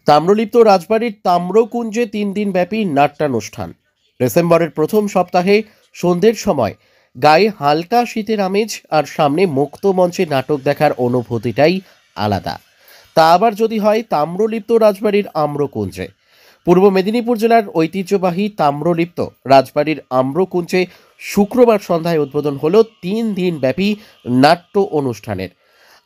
তাম্রলিপ্ত রাজবাড়ির তাম্রকুঞ্জে 3 দিন ব্যাপী নাট্যানুষ্ঠান। ডিসেম্বরের প্রথম সপ্তাহে সন্ধ্যের সময় গায়ে হালকা শীতের আমেজ, আর সামনে মুক্ত মঞ্চে নাটক দেখার অনুভূতিটাই আলাদা। তা আবার যদি হয় তাম্রলিপ্ত রাজবাড়ির আম্রকুঞ্জে। পূর্ব মেদিনীপুর জেলার ঐতিহ্যবাহী তাম্রলিপ্ত রাজবাড়ির আম্রকুঞ্জে শুক্রবার সন্ধ্যায় উদ্বোধন হল 3 দিন ব্যাপী নাট্য অনুষ্ঠানের।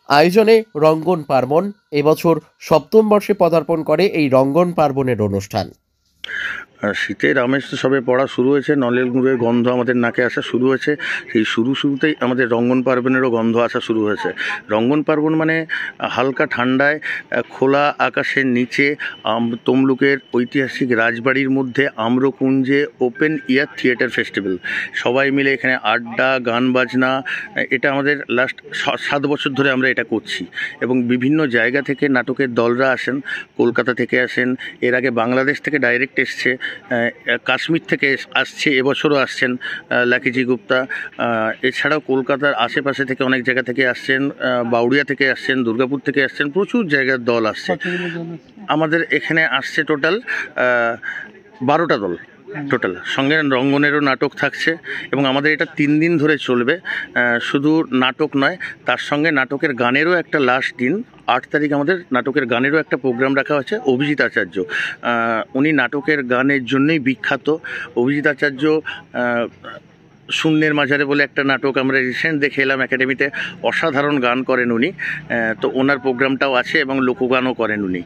আয়োজনে রঙ্গন পার্বণ। এবছর 7ম বর্ষে পদার্পণ করে এই রঙ্গন পার্বণের অনুষ্ঠান। শীতের আমেজ তো সবে পড়া শুরু হয়েছে, নলের গুড়ের গন্ধ আমাদের নাকে আসা শুরু হয়েছে। সেই শুরুতেই আমাদের রঙ্গন পার্বণেরও গন্ধ আসা শুরু হয়েছে। রঙ্গন পার্বণ মানে হালকা ঠান্ডায় খোলা আকাশের নিচে তমলুকের ঐতিহাসিক রাজবাড়ির মধ্যে আম্রকুঞ্জে ওপেন এয়ার থিয়েটার ফেস্টিভ্যাল। সবাই মিলে এখানে আড্ডা, গান বাজনা, এটা আমাদের লাস্ট 7 বছর ধরে আমরা এটা করছি। এবং বিভিন্ন জায়গা থেকে নাটকের দলরা আসেন, কলকাতা থেকে আসেন, এর আগে বাংলাদেশ থেকে ডাইরেক্ট এসছে, কাশ্মীর থেকে আসছে, এবছরও আসছেন লাকিজি গুপ্তা। এছাড়াও কলকাতার আশেপাশে থেকে অনেক জায়গা থেকে আসছেন, বাউড়িয়া থেকে আসছেন, দুর্গাপুর থেকে আসছেন, প্রচুর জায়গার দল আসছে। আমাদের এখানে আসছে টোটাল 12টা দল টোটাল, সঙ্গে রঙ্গনেরও নাটক থাকছে। এবং আমাদের এটা 3 দিন ধরে চলবে। শুধু নাটক নয়, তার সঙ্গে নাটকের গানেরও একটা লাস্ট দিন 8 তারিখ আমাদের নাটকের গানেরও একটা প্রোগ্রাম রাখা হয়েছে। অভিজিৎ আচার্য, উনি নাটকের গানের জন্যই বিখ্যাত। অভিজিৎ আচার্য শূন্যের মাঝারে বলে একটা নাটক আমরা রিসেন্ট দেখে এলাম একাডেমিতে, অসাধারণ গান করেন উনি। তো ওনার প্রোগ্রামটাও আছে এবং লোকগানও করেন উনি।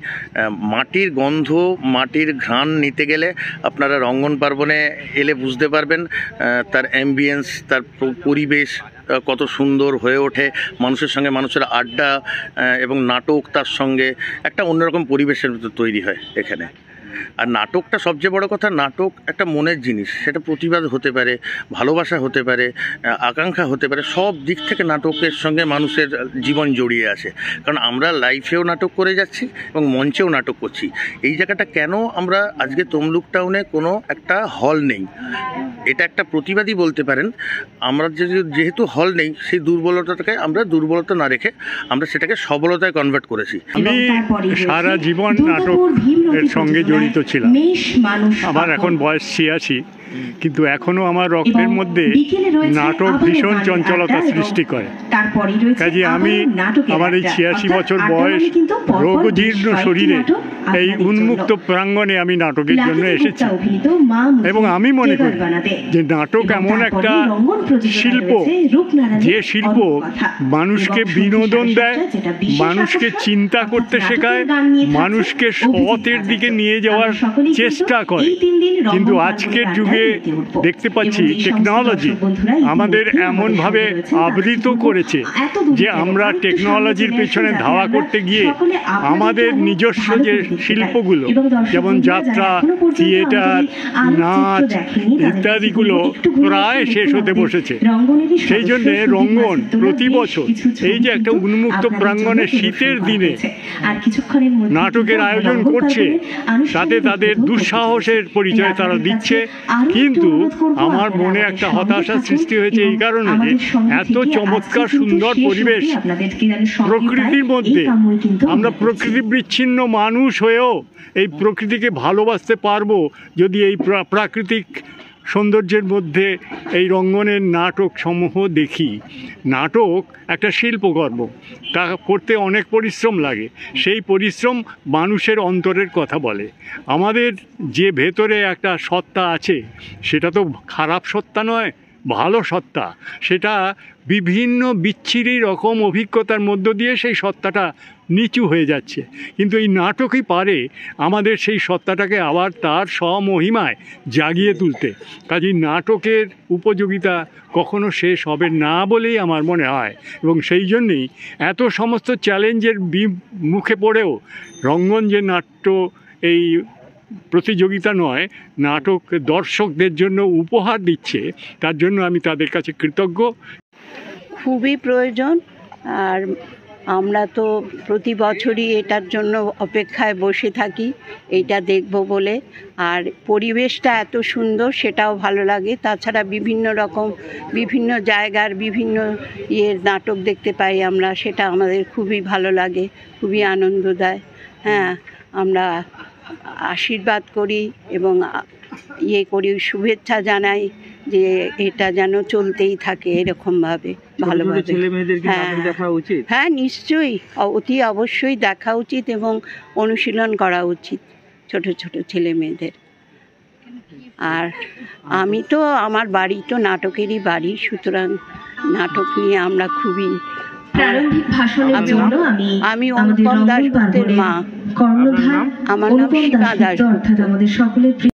মাটির গন্ধ, মাটির ঘ্রাণ নিতে গেলে আপনারা রঙ্গন পার্বণে এলে বুঝতে পারবেন তার অ্যাম্বিয়েন্স, তার পরিবেশ কত সুন্দর হয়ে ওঠে। মানুষের সঙ্গে মানুষের আড্ডা এবং নাটক, তার সঙ্গে একটা অন্যরকম পরিবেশের তৈরি হয় এখানে। আর নাটকটা সবচেয়ে বড় কথা, নাটক একটা মনের জিনিস। সেটা প্রতিবাদ হতে পারে, ভালোবাসা হতে পারে, আকাঙ্ক্ষা হতে পারে। সব দিক থেকে নাটকের সঙ্গে মানুষের জীবন জড়িয়ে আছে। কারণ আমরা লাইফেও নাটক করে যাচ্ছি এবং মঞ্চেও নাটক করছি। এই জায়গাটা কেন আমরা আজকে তমলুক টাউনে কোনো একটা হল নেই, এটা একটা প্রতিবাদই বলতে পারেন। আমরা যেহেতু হল নেই, সেই দুর্বলতাটাকে আমরা দুর্বলতা না রেখে আমরা সেটাকে সবলতায় কনভার্ট করেছি। আমি সারা জীবন নাটক এর সঙ্গে জড়িত ছিলাম। আমার এখন বয়স 86, কিন্তু এখনও আমার রক্তের মধ্যে নাটক ভীষণ চঞ্চলতা সৃষ্টি করে। কাজে আমি আমার এই 86 বছর বয়স, রোগজীর্ণ শরীরে এই উন্মুক্ত প্রাঙ্গণে আমি নাটকের জন্য এসেছি। এবং আমি মনে করি যে নাটক এমন একটা শিল্প, যে শিল্প মানুষকে বিনোদন দেয়, মানুষকে চিন্তা করতে শেখায়, মানুষকে সতের দিকে নিয়ে যাওয়ার চেষ্টা করে। কিন্তু আজকের যুগে দেখতে পাচ্ছি টেকনোলজি আমাদের এমনভাবে আবৃত করেছে যে আমরা টেকনোলজির পেছনে ধাওয়া করতে গিয়ে আমাদের নিজস্ব যে শিল্পগুলো, যেমন যাত্রা, থিয়েটার, নাচ ইত্যাদিগুলো প্রায় শেষ হতে বসেছে। সেই জন্যে রঙ্গন প্রতি বছর এই যে একটা উন্মুক্ত প্রাঙ্গণে শীতের দিনে নাটকের আয়োজন করছে, তাতে তাদের দুঃসাহসের পরিচয় তারা দিচ্ছে। কিন্তু আমার মনে একটা হতাশা সৃষ্টি হয়েছে এই কারণে যে এত চমৎকার সুন্দর পরিবেশ প্রকৃতির মধ্যে, আমরা প্রকৃতি বিচ্ছিন্ন মানুষ হয়েও এই প্রকৃতিকে ভালোবাসতে পারবো যদি এই প্রাকৃতিক সৌন্দর্যের মধ্যে এই রঙ্গনের নাটক সমূহ দেখি। নাটক একটা শিল্পকর্ম, তা করতে অনেক পরিশ্রম লাগে। সেই পরিশ্রম মানুষের অন্তরের কথা বলে। আমাদের যে ভেতরে একটা সত্তা আছে, সেটা তো খারাপ সত্তা নয়, ভালো সত্তা। সেটা বিভিন্ন বিচ্ছিরি রকম অভিজ্ঞতার মধ্য দিয়ে সেই সত্তাটা নিচু হয়ে যাচ্ছে। কিন্তু এই নাটকই পারে আমাদের সেই সত্তাটাকে আবার তার স্বমহিমায় জাগিয়ে তুলতে। কাজেই নাটকের উপযোগিতা কখনো শেষ হবে না বলেই আমার মনে হয়। এবং সেই জন্যেই এত সমস্ত চ্যালেঞ্জের মুখে পড়েও রঙ্গন যে নাট্য এই প্রতিযোগিতা নয়, নাটক দর্শকদের জন্য উপহার দিচ্ছে, তার জন্য আমি তাদের কাছে কৃতজ্ঞ। খুবই প্রয়োজন। আর আমরা তো প্রতি বছরই এটার জন্য অপেক্ষায় বসে থাকি, এইটা দেখব বলে। আর পরিবেশটা এত সুন্দর, সেটাও ভালো লাগে। তাছাড়া বিভিন্ন রকম বিভিন্ন জায়গার বিভিন্ন নাটক দেখতে পাই আমরা, সেটা আমাদের খুবই ভালো লাগে, খুবই আনন্দ দেয়। হ্যাঁ, আমরা আশীর্বাদ করি এবং ইয়ে করি, শুভেচ্ছা জানাই যে এটা যেন চলতেই থাকে এরকমভাবে ভালোভাবে। হ্যাঁ নিশ্চয়ই, অতি অবশ্যই দেখা উচিত এবং অনুশীলন করা উচিত ছোট ছোট ছেলে মেয়েদের। আর আমি তো, আমার বাড়ি তো নাটকেরই বাড়ি, সুতরাং নাটক নিয়ে আমরা খুবই, প্রারম্ভিক ভাষণের জন্য আমি অনুপম দাশগুপ্তের মা। কর্ণধার আমার নাম অনুপম সীমা দাশগুপ্ত, অর্থাৎ আমাদের সকলের